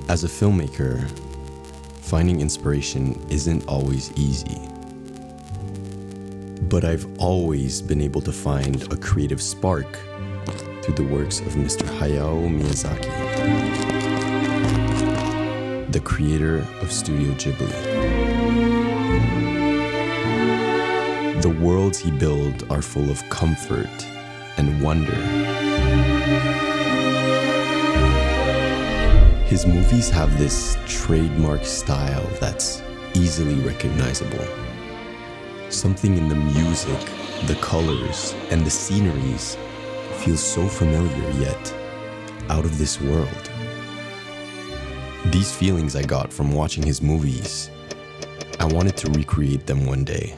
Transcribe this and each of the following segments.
As a filmmaker, finding inspiration isn't always easy. But I've always been able to find a creative spark through the works of Mr. Hayao Miyazaki, the creator of Studio Ghibli. The worlds he built are full of comfort and wonder. His movies have this trademark style that's easily recognizable. Something in the music, the colors, and the sceneries feels so familiar yet out of this world. These feelings I got from watching his movies, I wanted to recreate them one day.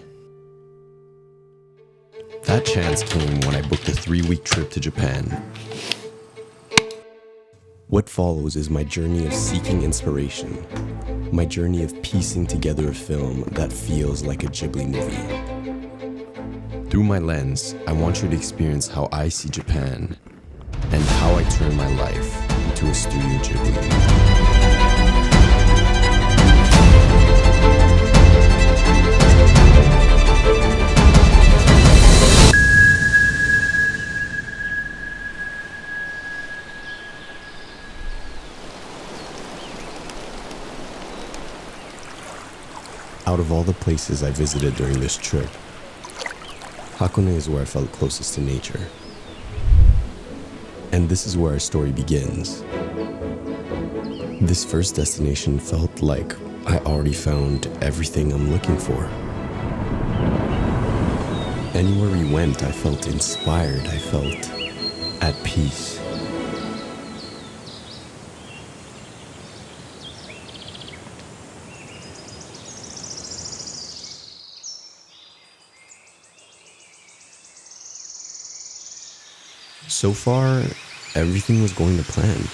That chance came when I booked a 3-week trip to Japan. What follows is my journey of seeking inspiration, my journey of piecing together a film that feels like a Ghibli movie. Through my lens, I want you to experience how I see Japan and how I turn my life into a Studio Ghibli movie. Out of all the places I visited during this trip, Hakone is where I felt closest to nature. And this is where our story begins. This first destination felt like I already found everything I'm looking for. Anywhere we went, I felt inspired, I felt at peace. So far, everything was going to plan.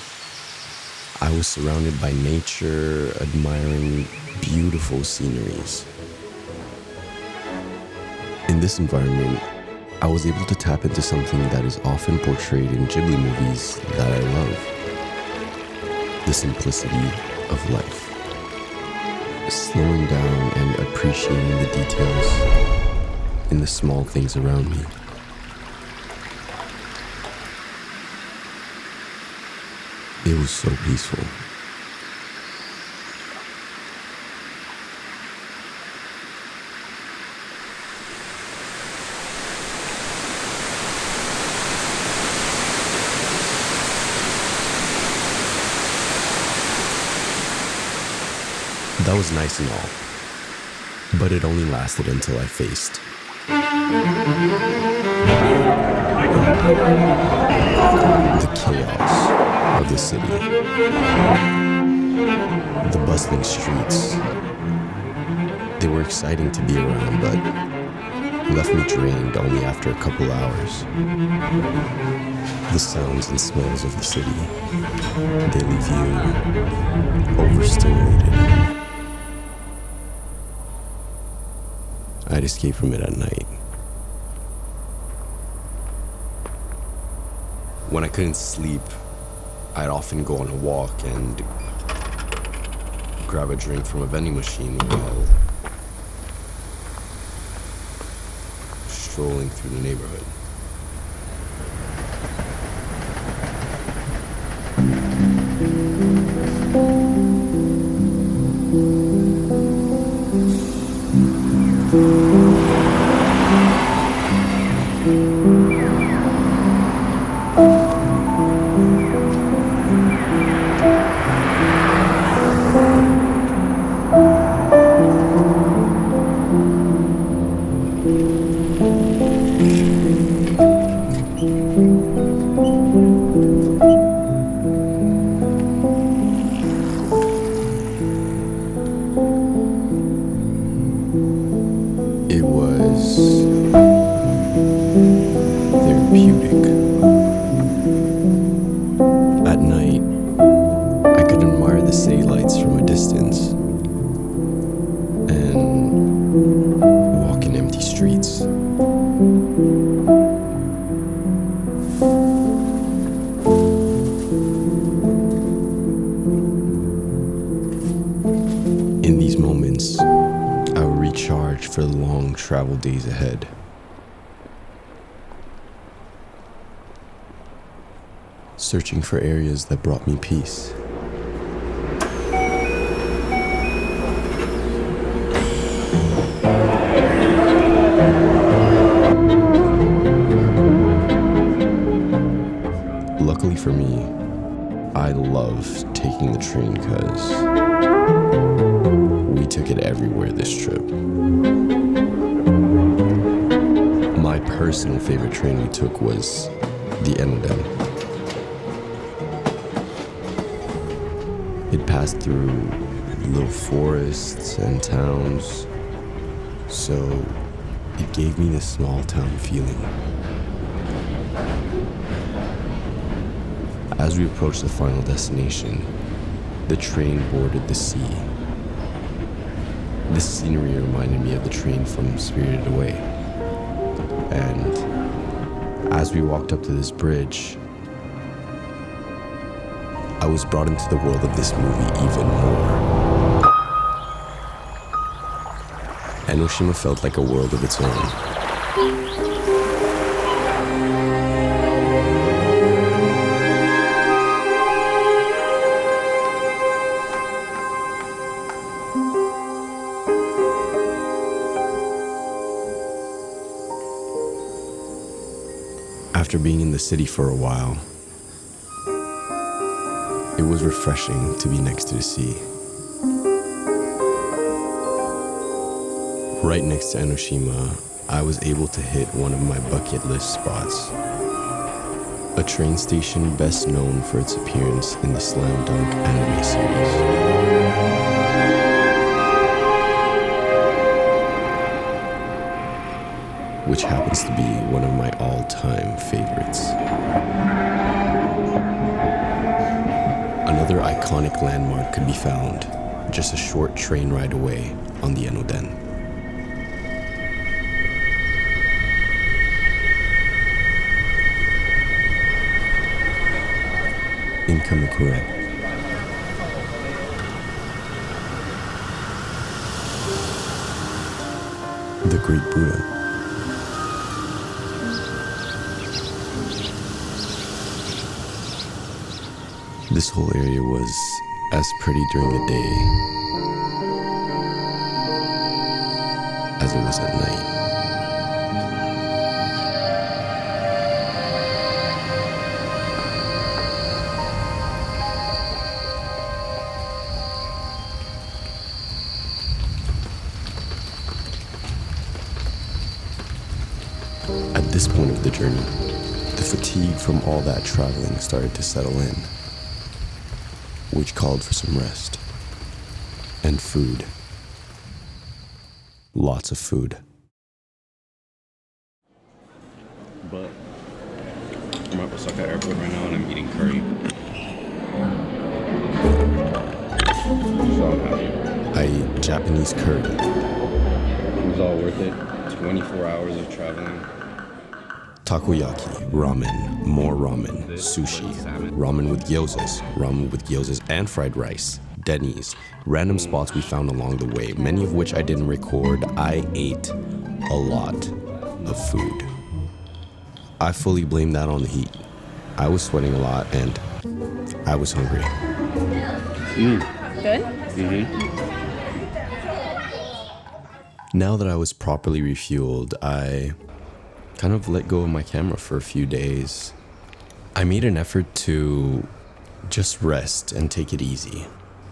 I was surrounded by nature, admiring beautiful sceneries. In this environment, I was able to tap into something that is often portrayed in Ghibli movies that I love: the simplicity of life. Slowing down and appreciating the details in the small things around me. It was so peaceful. That was nice and all, but it only lasted until I faced the chaos of the city, the bustling streets. They were exciting to be around, but left me drained only after a couple hours. The sounds and smells of the city, they leave you overstimulated. I'd escape from it at night. When I couldn't sleep, I'd often go on a walk and grab a drink from a vending machine while strolling through the neighborhood. It was therapeutic. At night, I could admire the city lights from a distance and walk in empty streets. days ahead. Searching for areas that brought me peace. Luckily for me, I love taking the train because we took it everywhere this trip. My personal favorite train we took was the Enoden. It passed through little forests and towns, so it gave me this small town feeling. As we approached the final destination, the train boarded the sea. This scenery reminded me of the train from Spirited Away. And as we walked up to this bridge, I was brought into the world of this movie even more. Enoshima felt like a world of its own. After being in the city for a while, it was refreshing to be next to the sea. Right next to Enoshima, I was able to hit one of my bucket list spots. A train station best known for its appearance in the Slam Dunk anime series, which happens to be one of my all-time favorites. Another iconic landmark could be found just a short train ride away on the Enoden. In Kamakura. The Great Buddha. This whole area was as pretty during the day as it was at night. At this point of the journey, the fatigue from all that traveling started to settle in, which called for some rest and food. Lots of food. But I'm at Osaka Airport right now and I'm eating curry. So I'm happy. I ate Japanese curry. It was all worth it. 24 hours of traveling. Takoyaki, ramen, more ramen, sushi, ramen with gyozas and fried rice, Denny's, random spots we found along the way, many of which I didn't record. I ate a lot of food. I fully blame that on the heat. I was sweating a lot and I was hungry. Good? Now that I was properly refueled, I kind of let go of my camera for a few days. I made an effort to just rest and take it easy.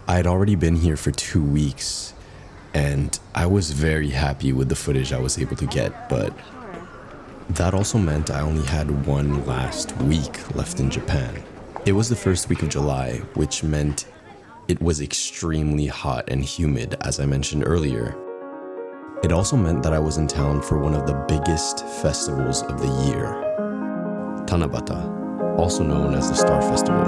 I had already been here for 2 weeks and I was very happy with the footage I was able to get, but that also meant I only had one last week left in Japan. It was the first week of July, which meant it was extremely hot and humid, as I mentioned earlier. It also meant that I was in town for one of the biggest festivals of the year, Tanabata, also known as the Star Festival.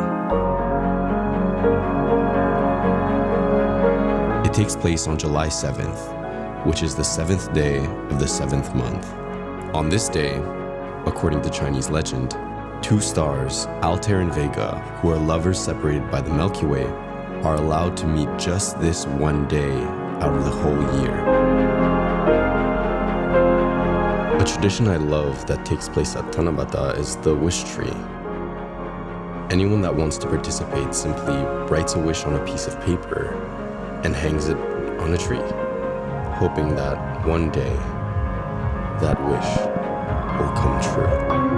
It takes place on July 7th, which is the 7th day of the 7th month. On this day, according to Chinese legend, 2 stars, Altair and Vega, who are lovers separated by the Milky Way, are allowed to meet just this one day out of the whole year. tradition I love that takes place at Tanabata is the wish tree. Anyone that wants to participate simply writes a wish on a piece of paper and hangs it on a tree, hoping that one day that wish will come true.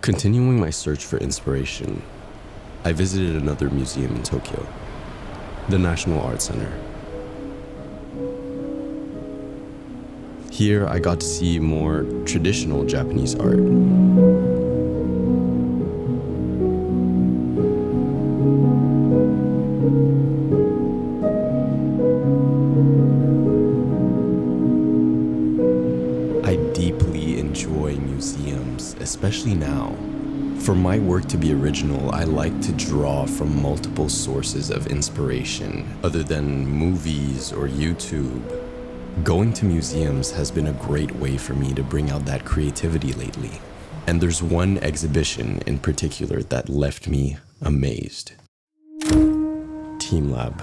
Continuing my search for inspiration, I visited another museum in Tokyo, the National Art Center. Here, I got to see more traditional Japanese art. I deeply enjoy museums, especially now. For my work to be original, I like to draw from multiple sources of inspiration, other than movies or YouTube. Going to museums has been a great way for me to bring out that creativity lately. And there's one exhibition in particular that left me amazed. Team Lab.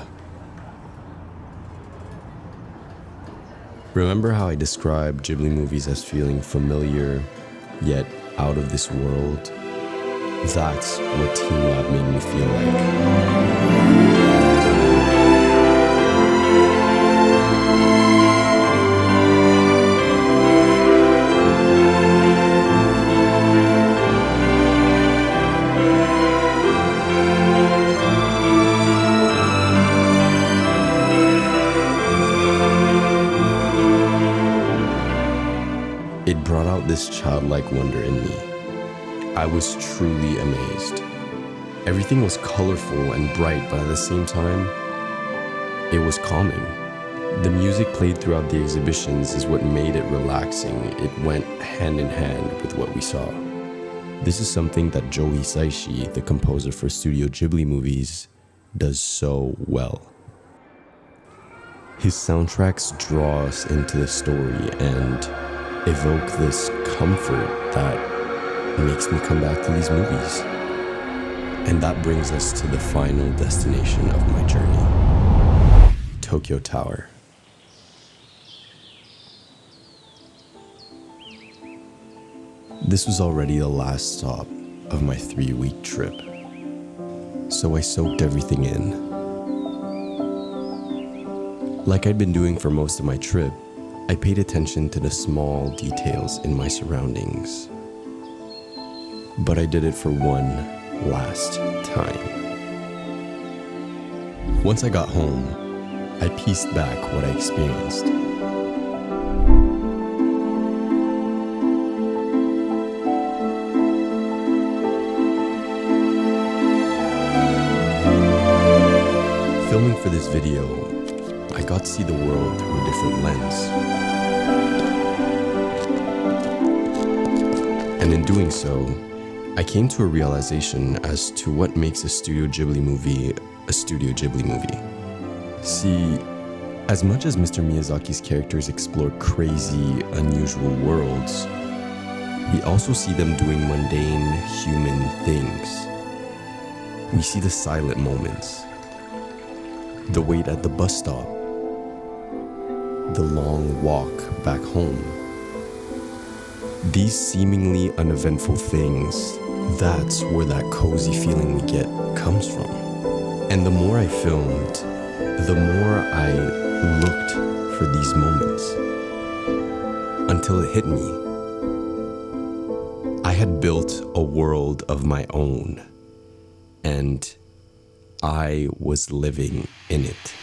Remember how I described Ghibli movies as feeling familiar, yet out of this world? That's what Team Lab made me feel like. It brought out this childlike wonder in me. I was truly amazed. Everything was colorful and bright, but at the same time, it was calming. The music played throughout the exhibitions is what made it relaxing. It went hand in hand with what we saw. This is something that Joe Hisaishi, the composer for Studio Ghibli movies, does so well. His soundtracks draw us into the story and evoke this comfort that makes me come back to these movies. And that brings us to the final destination of my journey, Tokyo Tower. This was already the last stop of my 3-week trip, so I soaked everything in. Like I'd been doing for most of my trip, I paid attention to the small details in my surroundings. But I did it for one last time. Once I got home, I pieced back what I experienced. Filming for this video, I got to see the world through a different lens. And in doing so, I came to a realization as to what makes a Studio Ghibli movie a Studio Ghibli movie. See, as much as Mr. Miyazaki's characters explore crazy, unusual worlds, we also see them doing mundane, human things. We see the silent moments, the wait at the bus stop, the long walk back home. These seemingly uneventful things, that's where that cozy feeling we get comes from. And the more I filmed, the more I looked for these moments. Until it hit me. I had built a world of my own, and I was living in it.